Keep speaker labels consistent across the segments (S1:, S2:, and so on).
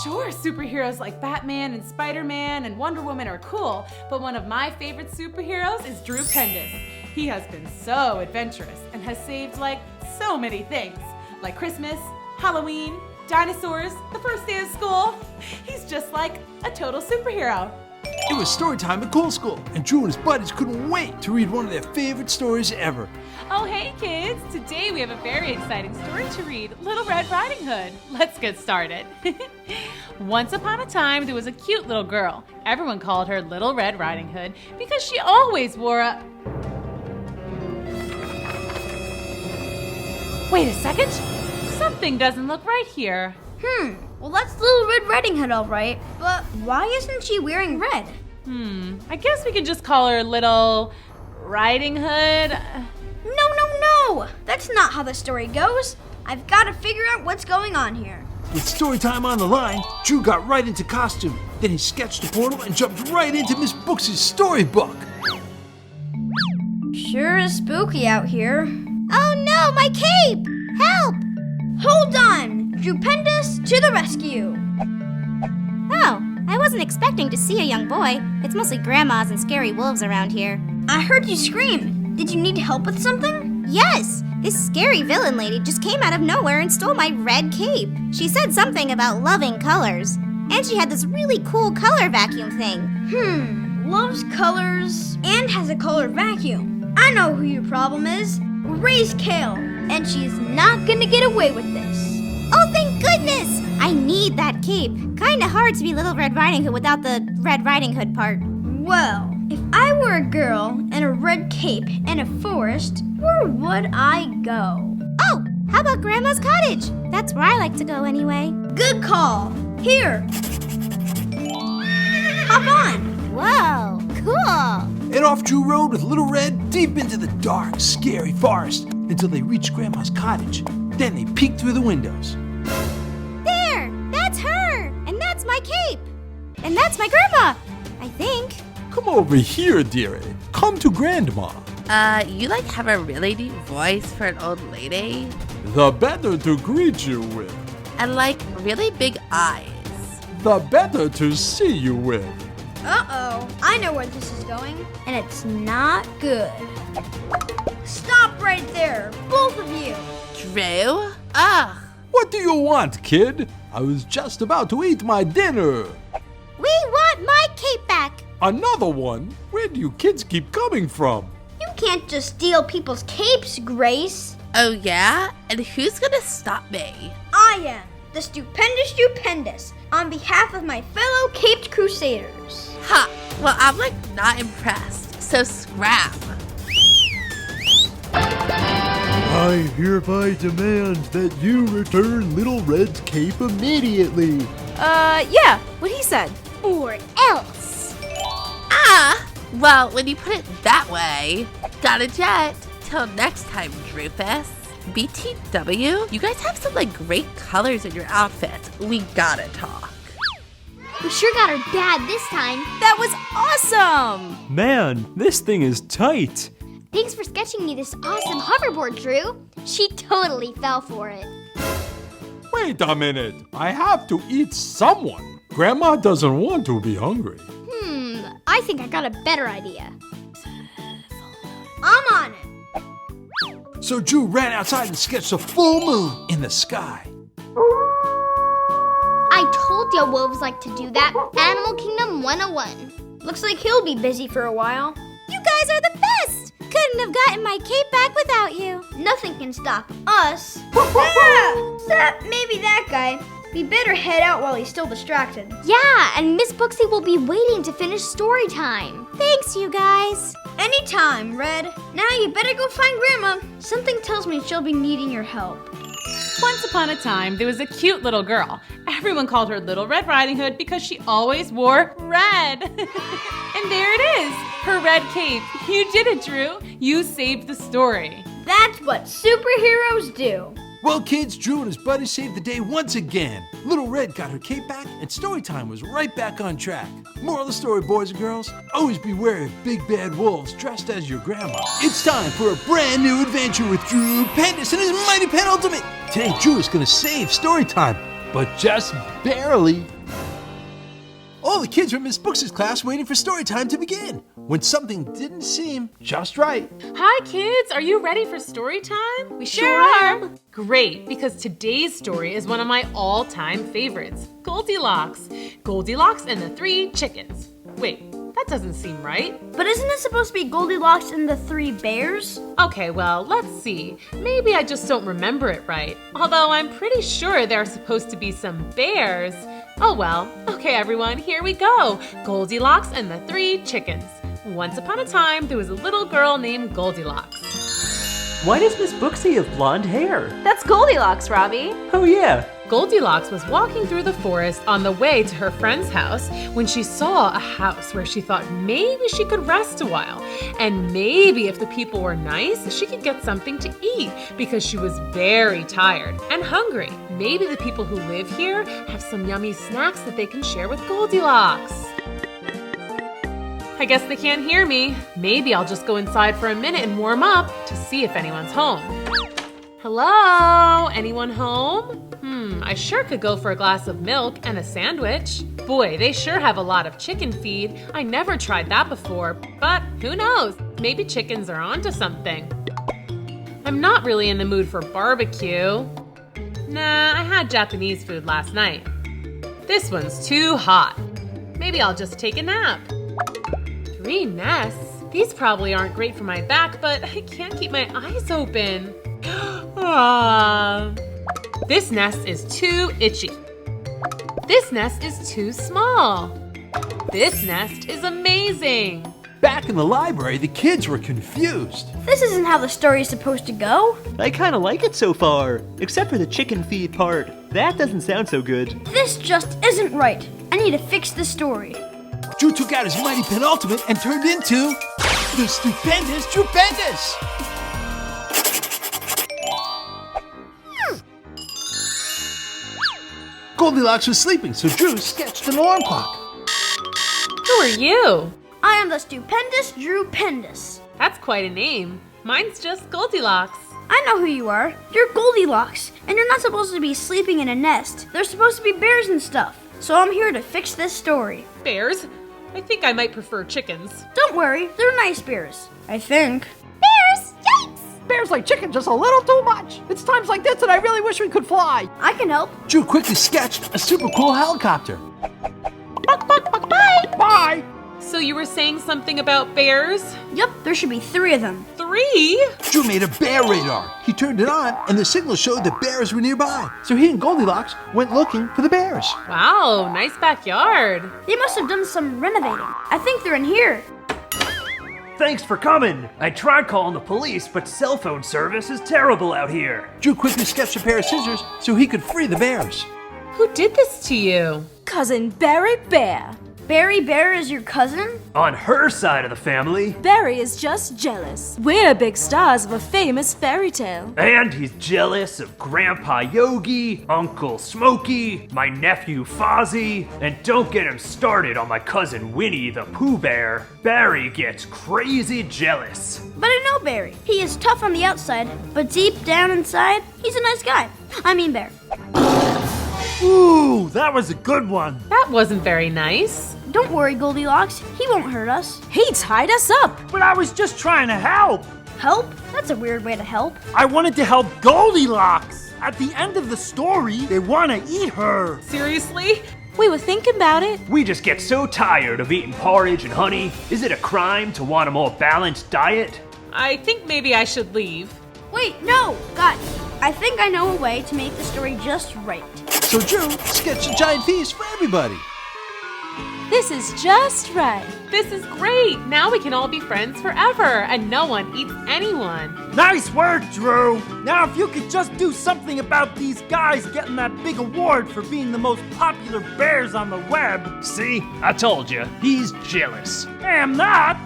S1: Sure, superheroes like Batman and Spider-Man and Wonder Woman are cool, but one of my favorite superheroes is Drew Pendous. He has been so adventurous and has saved so many things, like Christmas, Halloween, dinosaurs, the first day of school. He's just like a total superhero.
S2: It was story time at Cool School, and Drew and his buddies couldn't wait to read one of their favorite stories ever.
S1: Oh, hey kids! Today we have a very exciting story to read, Little Red Riding Hood. Let's get started. Once upon a time, there was a cute little girl. Everyone called her Little Red Riding Hood because she always wore a... Wait a second! Something doesn't look right here.
S3: Well, that's Little Red Riding Hood, all right. But why isn't she wearing red?
S1: I guess we could just call her Little Riding Hood.
S3: No. That's not how the story goes. I've got to figure out what's going on here.
S2: With story time on the line, Drew got right into costume. Then he sketched a portal and jumped right into Miss Booksy's storybook.
S3: Sure is spooky out here. Oh no, my cape! Help! Hold on! Drew Pendous to the rescue!
S4: Oh, I wasn't expecting to see a young boy. It's mostly grandmas and scary wolves around here.
S3: I heard you scream. Did you need help with something?
S4: Yes! This scary villain lady just came out of nowhere and stole my red cape. She said something about loving colors. And she had this really cool color vacuum thing.
S3: Loves colors and has a color vacuum. I know who your problem is. Ray's Cale, and she's not gonna get away with this.
S4: Oh, thank goodness! I need that cape. Kinda hard to be Little Red Riding Hood without the Red Riding Hood part.
S3: Well, if I were a girl in a red cape in a forest, where would I go?
S4: Oh, how about Grandma's cottage? That's where I like to go anyway.
S3: Good call. Here. Hop on.
S4: Whoa, cool!
S2: And off Drew rode with Little Red deep into the dark, scary forest until they reached Grandma's cottage. Then they peeked through the windows.
S4: There! That's her! And that's my cape! And that's my grandma! I think.
S5: Come over here, dearie. Come to Grandma.
S6: You have a really deep voice for an old lady?
S5: The better to greet you with.
S6: And really big eyes.
S5: The better to see you with.
S3: Uh-oh, I know where this is going, and it's not good. Stop right there, both of you.
S6: Drew? Ugh.
S5: What do you want, kid? I was just about to eat my dinner.
S4: We want my cape back!
S5: Another one? Where do you kids keep coming from?
S3: You can't just steal people's capes, Grace.
S6: Oh yeah? And who's gonna stop me?
S3: I am, the stupendous, on behalf of my fellow caped crusaders.
S6: Ha! Well, I'm not impressed. So scrap.
S7: I hereby demand that you return Little Red's cape immediately.
S1: Yeah, what he said.
S4: Or else.
S6: Ah! Well, when you put it that way, got a jet. Till next time, Drewfus. BTW, you guys have some great colors in your outfits. We gotta talk.
S4: We sure got her bad this time.
S1: That was awesome!
S7: Man, this thing is tight.
S4: Thanks for sketching me this awesome hoverboard, Drew. She totally fell for it.
S5: Wait a minute. I have to eat someone. Grandma doesn't want to be hungry.
S4: I think I got a better idea.
S3: I'm on it.
S2: So Drew ran outside and sketched a full moon in the sky.
S4: I told you wolves like to do that. Animal Kingdom 101.
S3: Looks like he'll be busy for a while.
S4: You guys are the best! Couldn't have gotten my cape back without you.
S3: Nothing can stop us. Maybe that guy. We better head out while he's still distracted.
S4: Yeah, and Miss Booksy will be waiting to finish story time. Thanks, you guys.
S3: Anytime, Red. Now you better go find Grandma. Something tells me she'll be needing your help.
S1: Once upon a time, there was a cute little girl. Everyone called her Little Red Riding Hood because she always wore red. And there it is, her red cape. You did it, Drew. You saved the story.
S3: That's what superheroes do.
S2: Well, kids, Drew and his buddies saved the day once again. Little Red got her cape back, and Storytime was right back on track. Moral of the story, boys and girls, always be wary of big bad wolves dressed as your grandma. It's time for a brand new adventure with Drew Pendous and his Mighty Pen Ultimate. Today, Drew is going to save Storytime. but just barely. All the kids were in Miss Booksy's class waiting for story time to begin, when something didn't seem just right.
S1: Hi kids, are you ready for story time? We sure are. Great, because today's story is one of my all-time favorites, Goldilocks. Goldilocks and the 3 chickens. Wait, that doesn't seem right.
S3: But isn't it supposed to be Goldilocks and the 3 bears?
S1: Okay, well, let's see. Maybe I just don't remember it right. Although I'm pretty sure there are supposed to be some bears. Oh well. Okay, everyone, here we go. Goldilocks and the 3 chickens. Once upon a time, there was a little girl named Goldilocks.
S8: Why does Miss Booksy have blonde hair?
S9: That's Goldilocks, Robbie.
S8: Oh yeah.
S1: Goldilocks was walking through the forest on the way to her friend's house when she saw a house where she thought maybe she could rest a while. And maybe if the people were nice, she could get something to eat because she was very tired and hungry. Maybe the people who live here have some yummy snacks that they can share with Goldilocks. I guess they can't hear me. Maybe I'll just go inside for a minute and warm up to see if anyone's home. Hello? Anyone home? I sure could go for a glass of milk and a sandwich. Boy, they sure have a lot of chicken feed. I never tried that before, but who knows? Maybe chickens are onto something. I'm not really in the mood for barbecue. Nah, I had Japanese food last night. This one's too hot. Maybe I'll just take a nap. 3 nests? These probably aren't great for my back, but I can't keep my eyes open. This nest is too itchy. This nest is too small. This nest is amazing.
S2: Back in the library, the kids were confused.
S3: This isn't how the story is supposed to go.
S8: I kinda like it so far, except for the chicken feed part. That doesn't sound so good.
S3: This just isn't right. I need to fix the story.
S2: Drew took out his mighty penultimate and turned into the stupendous Drew Pendous. Goldilocks was sleeping, so Drew sketched an alarm clock.
S1: Who are you?
S3: I am the stupendous Drew Pendous.
S1: That's quite a name. Mine's just Goldilocks.
S3: I know who you are. You're Goldilocks, and you're not supposed to be sleeping in a nest. There's supposed to be bears and stuff. So I'm here to fix this story.
S1: Bears? I think I might prefer chickens.
S3: Don't worry, they're nice bears. I think.
S4: Bears! Yikes!
S10: Bears like chicken just a little too much. It's times like this that I really wish we could fly.
S3: I can help.
S2: Drew quickly sketched a super cool helicopter.
S10: Bye!
S1: So you were saying something about bears?
S3: Yep, there should be 3 of them.
S1: 3?
S2: Drew made a bear radar. He turned it on, and the signal showed that bears were nearby. So he and Goldilocks went looking for the bears.
S1: Wow, nice backyard.
S3: They must have done some renovating. I think they're in here.
S11: Thanks for coming. I tried calling the police, but cell phone service is terrible out here.
S2: Drew quickly sketched a pair of scissors so he could free the bears.
S1: Who did this to you?
S9: Cousin Barry Bear.
S3: Barry Bear is your cousin?
S11: On her side of the family.
S9: Barry is just jealous. We're big stars of a famous fairy tale.
S11: And he's jealous of Grandpa Yogi, Uncle Smokey, my nephew Fozzie, and don't get him started on my cousin Winnie the Pooh Bear. Barry gets crazy jealous.
S3: But I know Barry. He is tough on the outside, but deep down inside, he's a nice guy. I mean Bear.
S11: Ooh, that was a good one.
S1: That wasn't very nice.
S3: Don't worry, Goldilocks. He won't hurt us.
S9: He tied us up.
S11: But I was just trying to help.
S3: Help? That's a weird way to help.
S11: I wanted to help Goldilocks. At the end of the story, they want to eat her.
S1: Seriously?
S9: We were thinking about it.
S11: We just get so tired of eating porridge and honey. Is it a crime to want a more balanced diet?
S1: I think maybe I should leave.
S3: Wait, no! Guys, I think I know a way to make the story just right.
S2: So Drew sketched a giant feast for everybody.
S9: This is just right.
S1: This is great. Now we can all be friends forever, and no one eats anyone.
S11: Nice work, Drew. Now if you could just do something about these guys getting that big award for being the most popular bears on the web. See, I told you, he's jealous. I'm not.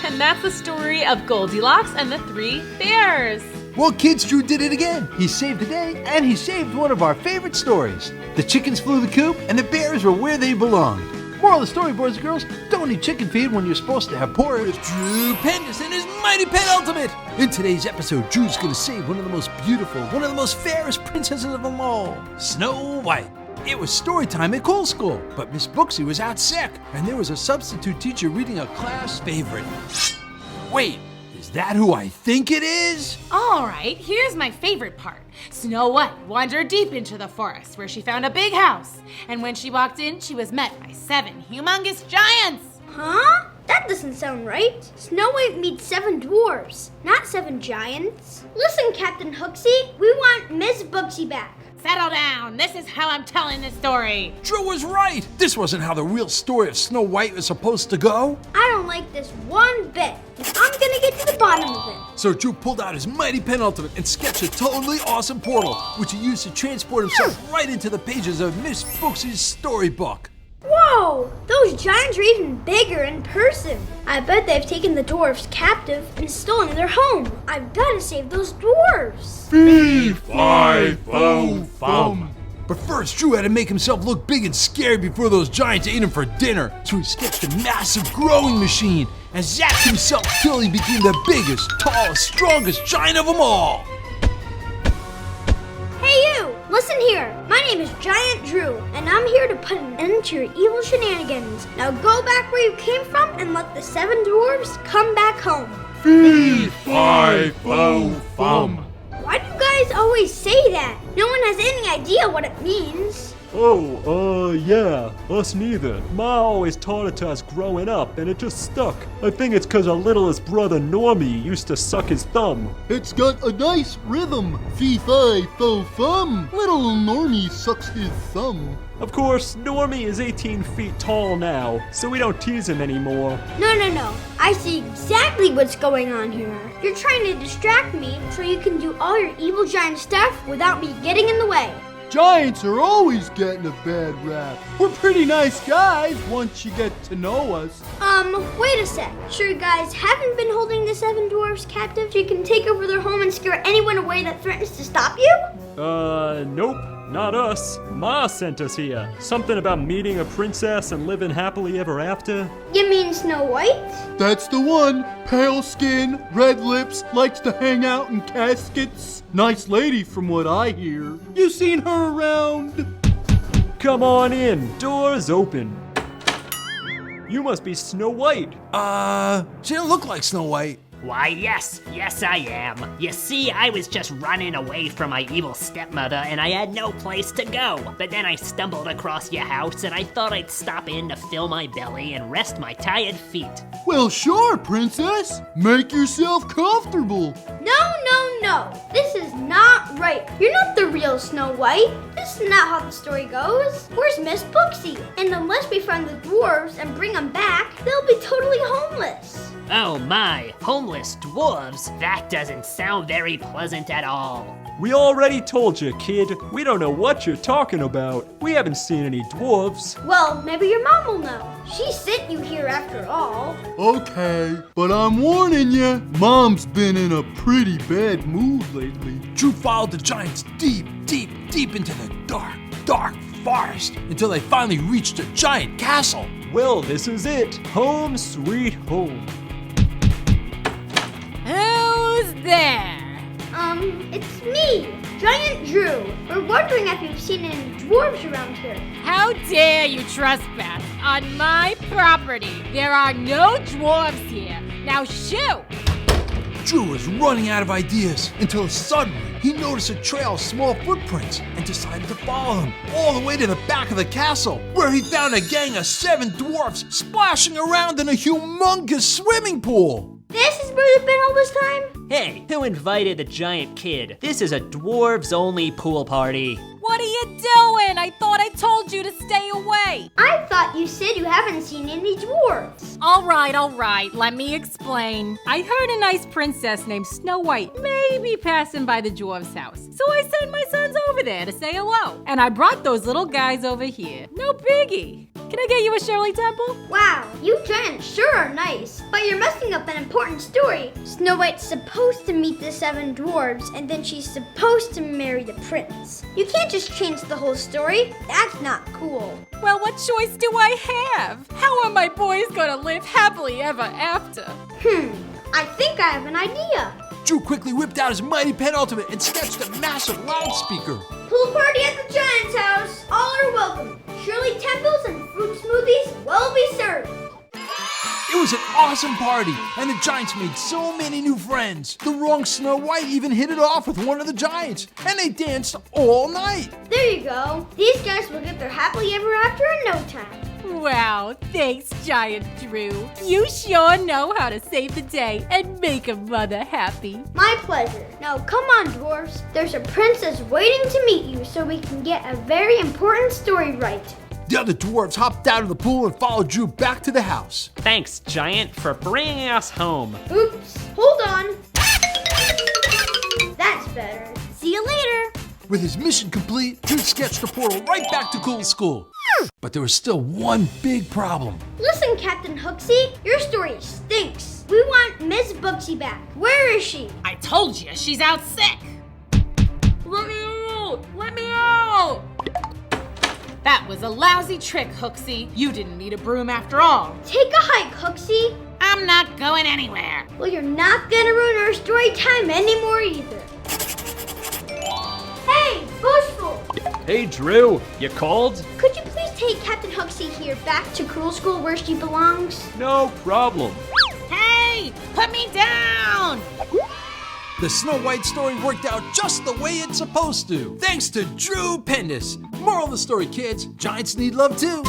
S1: And that's the story of Goldilocks and the 3 bears.
S2: Well, kids, Drew did it again. He saved the day, and he saved one of our favorite stories. The chickens flew the coop, and the bears were where they belonged. Moral of the story, boys and girls, don't eat chicken feed when you're supposed to have porridge. Drew Pendous and his mighty penultimate. In today's episode, Drew's gonna save one of the most beautiful, one of the most fairest princesses of them all, Snow White. It was story time at Cole School, but Miss Booksy was out sick, and there was a substitute teacher reading a class favorite. Wait, is that who I think it is?
S1: All right, here's my favorite part. Snow White wandered deep into the forest where she found a big house. And when she walked in, she was met by 7 humongous giants.
S3: Huh? That doesn't sound right. Snow White meets 7 dwarves, not 7 giants. Listen, Captain Hooksy, we want Miss Booksy back.
S1: Settle down. This is how I'm telling this story.
S2: Drew was right. This wasn't how the real story of Snow White was supposed to go.
S3: I don't like this one bit. I'm gonna get to the bottom of it.
S2: So Drew pulled out his mighty penultimate and sketched a totally awesome portal, which he used to transport himself right into the pages of Miss Booksy's storybook.
S3: Whoa! Those giants are even bigger in person. I bet they've taken the dwarves captive and stolen their home. I've got to save those dwarves.
S2: Fee-fi-fo-fum. But first, Drew had to make himself look big and scary before those giants ate him for dinner. So he sketched a massive growing machine and zapped himself till he became the biggest, tallest, strongest giant of them all.
S3: Hey you! Listen here. My name is Giant Drew, and I'm here to put an end to your evil shenanigans. Now go back where you came from and let the 7 dwarves come back home.
S2: Fee-fi-fo-fum.
S3: Why do you guys always say that? No one has any idea what it means.
S7: Yeah, us neither. Ma always taught it to us growing up, and it just stuck. I think it's 'cause our littlest brother Normie used to suck his thumb.
S12: It's got a nice rhythm. Fee-fi-fo-fum. Little Normie sucks his thumb.
S7: Of course, Normie is 18 feet tall now, so we don't tease him anymore.
S3: No. I see exactly what's going on here. You're trying to distract me so you can do all your evil giant stuff without me getting in the way.
S12: Giants are always getting a bad rap. We're pretty nice guys once you get to know us.
S3: Wait a sec. Sure you guys haven't been holding the 7 dwarves captive so you can take over their home and scare anyone away that threatens to stop you?
S7: Nope. Not us. Ma sent us here. Something about meeting a princess and living happily ever after.
S3: You mean Snow White?
S12: That's the one. Pale skin, red lips, likes to hang out in caskets. Nice lady from what I hear. You seen her around?
S7: Come on in. Doors open. You must be Snow White.
S2: She don't look like Snow White.
S13: Why, yes I am. You see, I was just running away from my evil stepmother and I had no place to go. But then I stumbled across your house and I thought I'd stop in to fill my belly and rest my tired feet.
S12: Well, sure, princess. Make yourself comfortable.
S3: No. This is not right. You're not the real Snow White. This is not how the story goes. Where's Miss Booksy? And unless we find the dwarves and bring them back, they'll be totally homeless.
S13: Oh my, homeless dwarves? That doesn't sound very pleasant at all.
S7: We already told you, kid. We don't know what you're talking about. We haven't seen any dwarves.
S3: Well, maybe your mom will know. She sent you here after all.
S12: Okay, but I'm warning you, Mom's been in a pretty bad mood lately.
S2: Drew followed the giants deep into the dark forest until they finally reached a giant castle.
S7: Well, this is it. Home sweet home.
S1: Who's there?
S3: It's me, Giant Drew. We're wondering if you've seen any dwarves around here.
S1: How dare you trespass on my property? There are no dwarves here. Now shoo!
S2: Drew was running out of ideas until suddenly he noticed a trail of small footprints and decided to follow them all the way to the back of the castle, where he found a gang of 7 dwarfs splashing around in a humongous swimming pool.
S3: This is where you've been all this time?
S13: Hey, who invited the giant kid? This is a dwarves only pool party.
S1: What are you doing? I thought I told you to stay away.
S3: I thought you said you haven't seen any dwarves.
S1: All right. Let me explain. I heard a nice princess named Snow White may be passing by the dwarf's house. So I sent my sons over there to say hello. And I brought those little guys over here. No biggie. Can I get you a Shirley Temple?
S3: Wow, you giants sure are nice. But you're messing up an important story. Snow White's supposed to meet the 7 dwarves, and then she's supposed to marry the prince. You can't just change the whole story. That's not cool.
S1: Well, what choice do I have? How are my boys gonna live happily ever after?
S3: I think I have an idea.
S2: Drew quickly whipped out his mighty pen ultimate and sketched a massive loudspeaker.
S3: Pool party at the Giant's house. All are welcome. Shirley Temples and fruit smoothies will be served.
S2: It was an awesome party, and the Giants made so many new friends. The wrong Snow White even hit it off with one of the Giants, and they danced all night.
S3: There you go. These guys will get their happily ever after in no time.
S14: Wow, thanks, Giant Drew. You sure know how to save the day and make a mother happy.
S3: My pleasure. Now come on, dwarves. There's a princess waiting to meet you so we can get a very important story right.
S2: The other dwarves hopped out of the pool and followed Drew back to the house.
S11: Thanks, Giant, for bringing us home.
S3: Oops, hold on. That's better.
S4: See you later.
S2: With his mission complete, Drew sketched the portal right back to Cool School. But there was still one big problem.
S3: Listen, Captain Hooksy, your story stinks. We want Miss Booksy back. Where is she?
S1: I told you, she's out sick. Let me out! Let me out! That was a lousy trick, Hooksy. You didn't need a broom after all.
S3: Take a hike, Hooksy.
S1: I'm not going anywhere.
S3: Well, you're not gonna ruin our story time anymore either. Hey, Bushful!
S11: Hey, Drew, you cold?
S3: Could you please take Captain Hooksy here back to Cruel School where she belongs?
S11: No problem.
S1: Hey, put me down!
S2: The Snow White story worked out just the way it's supposed to, thanks to Drew Pendous. Moral of the story, kids, Giants need love too.